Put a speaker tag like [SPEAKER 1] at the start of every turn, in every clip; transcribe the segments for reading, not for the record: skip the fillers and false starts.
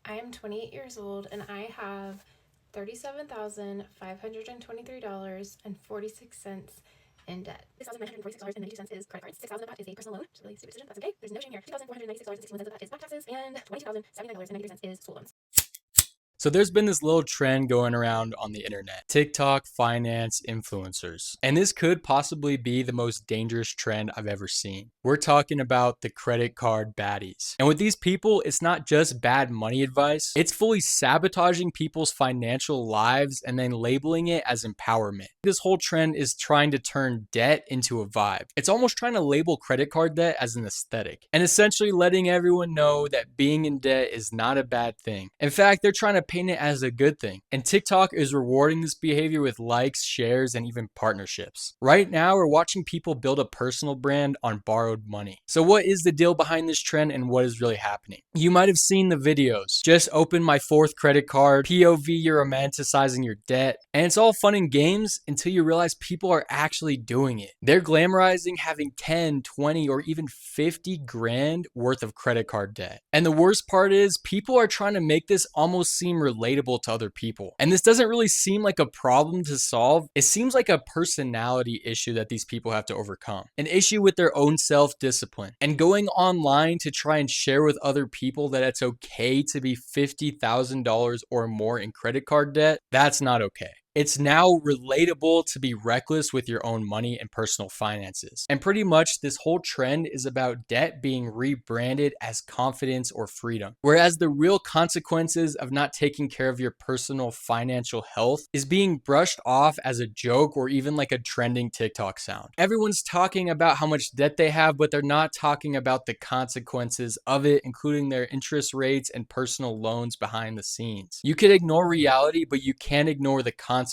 [SPEAKER 1] I am 28 years old and I have $37,523.46 in debt. $6,946.92 is credit cards. $6,000 of that is a personal loan, which is really stupid decision. That's okay. There's no shame here. $2,496.61 of that is back taxes, and $22,079.93 is school loans.
[SPEAKER 2] So there's been this little trend going around on the internet, TikTok finance influencers. And this could possibly be the most dangerous trend I've ever seen. We're talking about the credit card baddies. And with these people, it's not just bad money advice, it's fully sabotaging people's financial lives and then labeling it as empowerment. This whole trend is trying to turn debt into a vibe. It's almost trying to label credit card debt as an aesthetic and essentially letting everyone know that being in debt is not a bad thing. In fact, they're trying to paint it as a good thing. And TikTok is rewarding this behavior with likes, shares, and even partnerships. Right now, we're watching people build a personal brand on borrowed money. So what is the deal behind this trend and what is really happening? You might have seen the videos. Just open my fourth credit card, POV, you're romanticizing your debt. And it's all fun and games until you realize people are actually doing it. They're glamorizing having 10, 20, or even 50 grand worth of credit card debt. And the worst part is people are trying to make this almost seem relatable to other people. And this doesn't really seem like a problem to solve. It seems like a personality issue that these people have to overcome. An issue with their own self-discipline. And going online to try and share with other people that it's okay to be $50,000 or more in credit card debt, that's not okay. It's now relatable to be reckless with your own money and personal finances. And pretty much this whole trend is about debt being rebranded as confidence or freedom. Whereas the real consequences of not taking care of your personal financial health is being brushed off as a joke or even like a trending TikTok sound. Everyone's talking about how much debt they have, but they're not talking about the consequences of it, including their interest rates and personal loans behind the scenes. You can ignore reality, but you can't ignore the consequences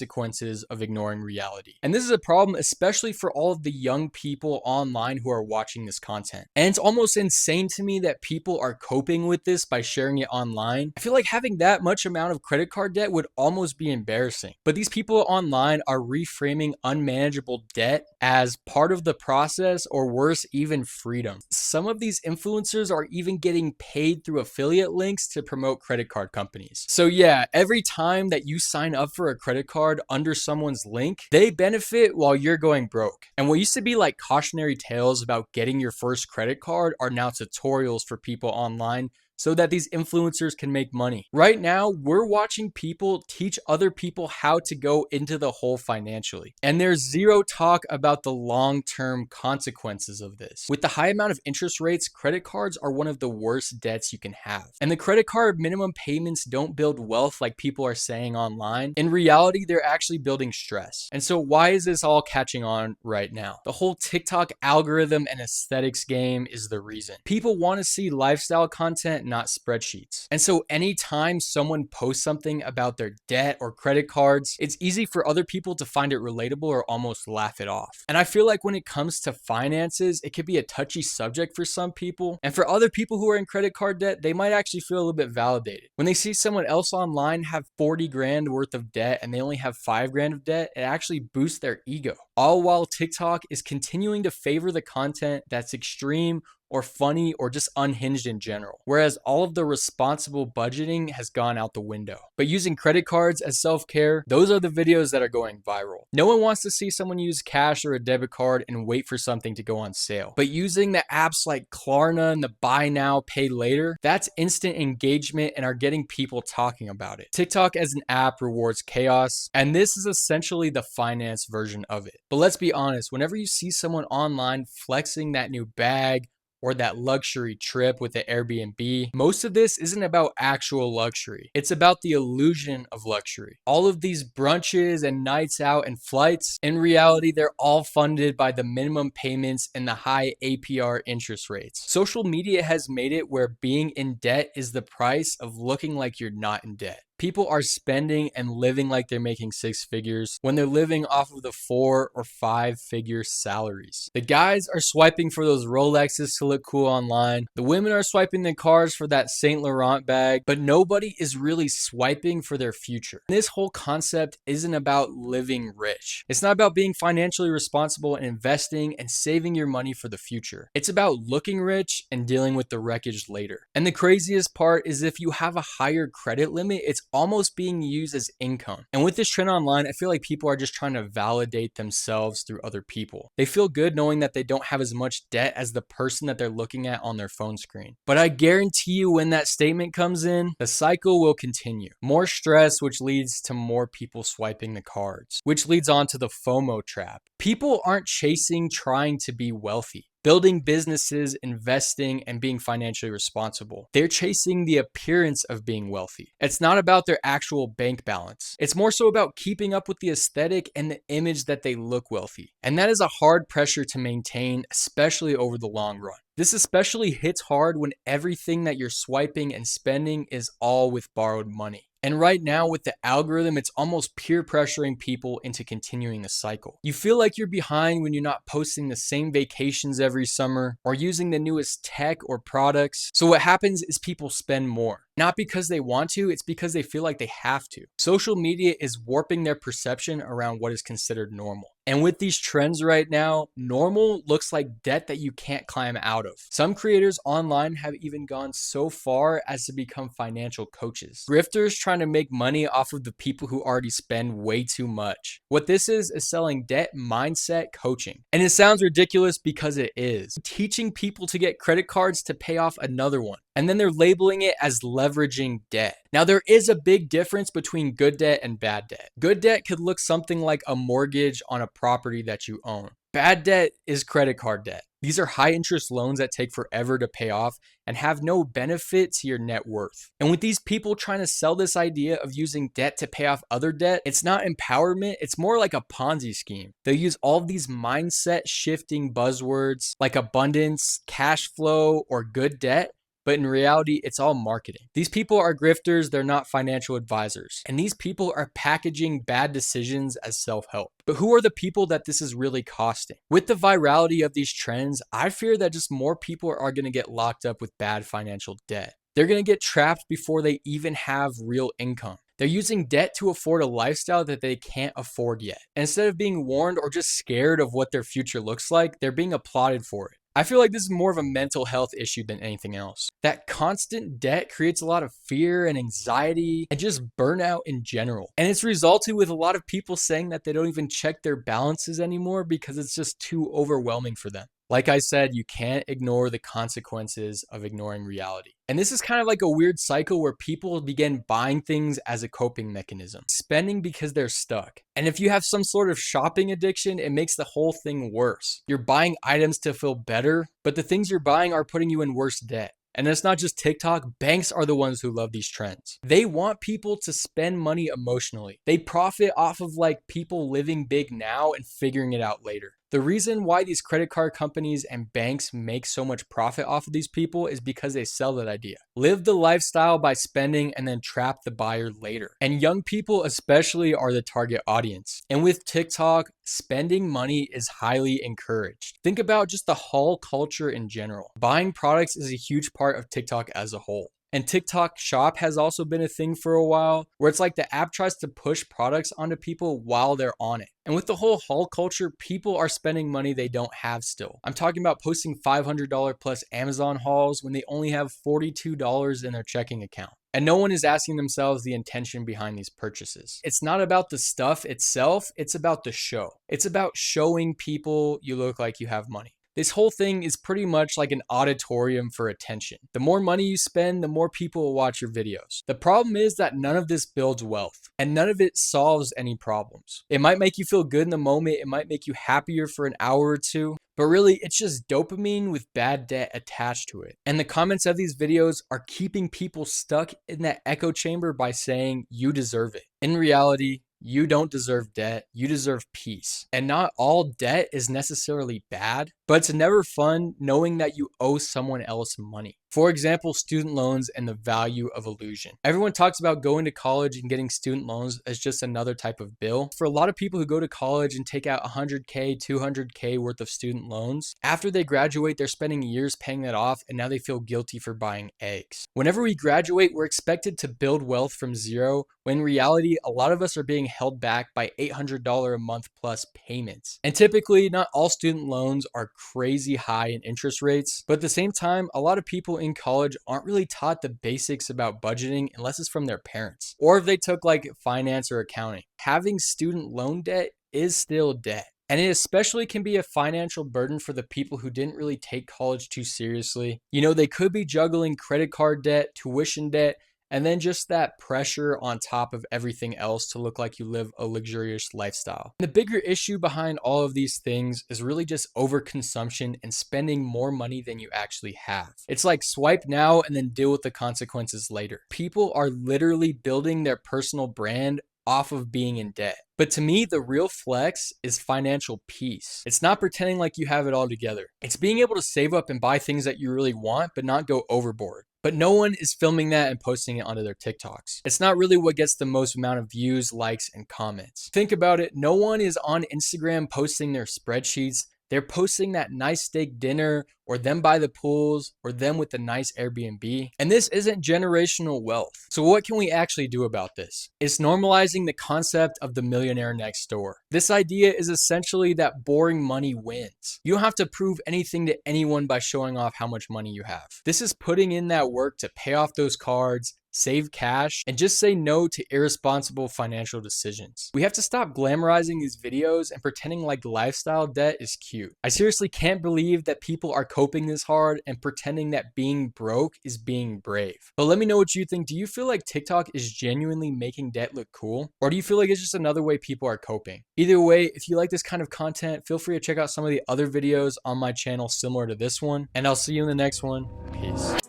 [SPEAKER 2] of ignoring reality. And this is a problem, especially for all of the young people online who are watching this content. And it's almost insane to me that people are coping with this by sharing it online. I feel like having that much amount of credit card debt would almost be embarrassing. But these people online are reframing unmanageable debt as part of the process, or worse, even freedom. Some of these influencers are even getting paid through affiliate links to promote credit card companies. So yeah, every time that you sign up for a credit card under someone's link, they benefit while you're going broke. And what used to be like cautionary tales about getting your first credit card are now tutorials for people online so that these influencers can make money. Right now, we're watching people teach other people how to go into the hole financially. And there's zero talk about the long-term consequences of this. With the high amount of interest rates, credit cards are one of the worst debts you can have. And the credit card minimum payments don't build wealth like people are saying online. In reality, they're actually building stress. And so why is this all catching on right now? The whole TikTok algorithm and aesthetics game is the reason. People want to see lifestyle content, not spreadsheets. And so anytime someone posts something about their debt or credit cards, it's easy for other people to find it relatable or almost laugh it off. And I feel like when it comes to finances, it could be a touchy subject for some people. And for other people who are in credit card debt, they might actually feel a little bit validated. When they see someone else online have 40 grand worth of debt and they only have 5 grand of debt, it actually boosts their ego. All while TikTok is continuing to favor the content that's extreme or funny or just unhinged in general. Whereas all of the responsible budgeting has gone out the window. But using credit cards as self-care, those are the videos that are going viral. No one wants to see someone use cash or a debit card and wait for something to go on sale. But using the apps like Klarna and the buy now, pay later, that's instant engagement and are getting people talking about it. TikTok as an app rewards chaos, and this is essentially the finance version of it. But let's be honest, whenever you see someone online flexing that new bag, or that luxury trip with the Airbnb, most of this isn't about actual luxury. It's about the illusion of luxury. All of these brunches and nights out and flights, in reality, they're all funded by the minimum payments and the high APR interest rates. Social media has made it where being in debt is the price of looking like you're not in debt. People are spending and living like they're making six figures when they're living off of the 4 or 5 figure salaries. The guys are swiping for those Rolexes to look cool online. The women are swiping the cars for that Saint Laurent bag, but nobody is really swiping for their future. This whole concept isn't about living rich. It's not about being financially responsible and investing and saving your money for the future. It's about looking rich and dealing with the wreckage later. And the craziest part is if you have a higher credit limit, it's almost being used as income. And with this trend online, I feel like people are just trying to validate themselves through other people. They feel good knowing that they don't have as much debt as the person that they're looking at on their phone screen. But I guarantee you when that statement comes in, the cycle will continue. More stress, which leads to more people swiping the cards, which leads on to the FOMO trap. People aren't chasing trying to be wealthy, building businesses, investing, and being financially responsible. They're chasing the appearance of being wealthy. It's not about their actual bank balance. It's more so about keeping up with the aesthetic and the image that they look wealthy. And that is a hard pressure to maintain, especially over the long run. This especially hits hard when everything that you're swiping and spending is all with borrowed money. And right now with the algorithm, it's almost peer pressuring people into continuing the cycle. You feel like you're behind when you're not posting the same vacations every summer or using the newest tech or products. So what happens is people spend more. Not because they want to, it's because they feel like they have to. Social media is warping their perception around what is considered normal. And with these trends right now, normal looks like debt that you can't climb out of. Some creators online have even gone so far as to become financial coaches. Grifters trying to make money off of the people who already spend way too much. What this is selling debt mindset coaching. And it sounds ridiculous because it is. Teaching people to get credit cards to pay off another one. And then they're labeling it as leveraging debt. Now, there is a big difference between good debt and bad debt. Good debt could look something like a mortgage on a property that you own. Bad debt is credit card debt. These are high interest loans that take forever to pay off and have no benefit to your net worth. And with these people trying to sell this idea of using debt to pay off other debt, it's not empowerment, it's more like a Ponzi scheme. They use all of these mindset shifting buzzwords like abundance, cash flow, or good debt. But in reality, it's all marketing. These people are grifters, they're not financial advisors. And these people are packaging bad decisions as self-help. But who are the people that this is really costing? With the virality of these trends, I fear that just more people are going to get locked up with bad financial debt. They're going to get trapped before they even have real income. They're using debt to afford a lifestyle that they can't afford yet. And instead of being warned or just scared of what their future looks like, they're being applauded for it. I feel like this is more of a mental health issue than anything else. That constant debt creates a lot of fear and anxiety and just burnout in general. And it's resulted with a lot of people saying that they don't even check their balances anymore because it's just too overwhelming for them. Like I said, you can't ignore the consequences of ignoring reality. And this is kind of like a weird cycle where people begin buying things as a coping mechanism, spending because they're stuck. And if you have some sort of shopping addiction, it makes the whole thing worse. You're buying items to feel better, but the things you're buying are putting you in worse debt. And it's not just TikTok, banks are the ones who love these trends. They want people to spend money emotionally. They profit off of like people living big now and figuring it out later. The reason why these credit card companies and banks make so much profit off of these people is because they sell that idea. Live the lifestyle by spending and then trap the buyer later. And young people especially are the target audience. And with TikTok, spending money is highly encouraged. Think about just the haul culture in general. Buying products is a huge part of TikTok as a whole. And TikTok Shop has also been a thing for a while, where it's like the app tries to push products onto people while they're on it. And with the whole haul culture, people are spending money they don't have still. I'm talking about posting $500 plus Amazon hauls when they only have $42 in their checking account. And no one is asking themselves the intention behind these purchases. It's not about the stuff itself, it's about the show. It's about showing people you look like you have money. This whole thing is pretty much like an auditorium for attention. The more money you spend, the more people will watch your videos. The problem is that none of this builds wealth and none of it solves any problems. It might make you feel good in the moment. It might make you happier for an hour or two, but really it's just dopamine with bad debt attached to it. And the comments of these videos are keeping people stuck in that echo chamber by saying you deserve it. In reality, you don't deserve debt, you deserve peace. And not all debt is necessarily bad, but it's never fun knowing that you owe someone else money. For example, student loans and the value of illusion. Everyone talks about going to college and getting student loans as just another type of bill. For a lot of people who go to college and take out $100K, $200K worth of student loans, after they graduate, they're spending years paying that off, and now they feel guilty for buying eggs. Whenever we graduate, we're expected to build wealth from zero, when in reality, a lot of us are being held back by $800 a month plus payments. And typically, not all student loans are crazy high in interest rates, but at the same time, a lot of people in college aren't really taught the basics about budgeting unless it's from their parents, or if they took like finance or accounting. Having student loan debt is still debt. And it especially can be a financial burden for the people who didn't really take college too seriously. You know, they could be juggling credit card debt, tuition debt, and then just that pressure on top of everything else to look like you live a luxurious lifestyle. And the bigger issue behind all of these things is really just overconsumption and spending more money than you actually have. It's like swipe now and then deal with the consequences later. People are literally building their personal brand off of being in debt. But to me, the real flex is financial peace. It's not pretending like you have it all together. It's being able to save up and buy things that you really want, but not go overboard. But no one is filming that and posting it onto their TikToks. It's not really what gets the most amount of views, likes, and comments. Think about it. No one is on Instagram posting their spreadsheets. They're posting that nice steak dinner, or them by the pools, or them with the nice Airbnb. And this isn't generational wealth. So what can we actually do about this? It's normalizing the concept of the millionaire next door. This idea is essentially that boring money wins. You don't have to prove anything to anyone by showing off how much money you have. This is putting in that work to pay off those cards, save cash, and just say no to irresponsible financial decisions. We have to stop glamorizing these videos and pretending like lifestyle debt is cute. I seriously can't believe that people are coping this hard and pretending that being broke is being brave. But let me know what you think. Do you feel like TikTok is genuinely making debt look cool? Or do you feel like it's just another way people are coping? Either way, if you like this kind of content, feel free to check out some of the other videos on my channel similar to this one, and I'll see you in the next one. Peace.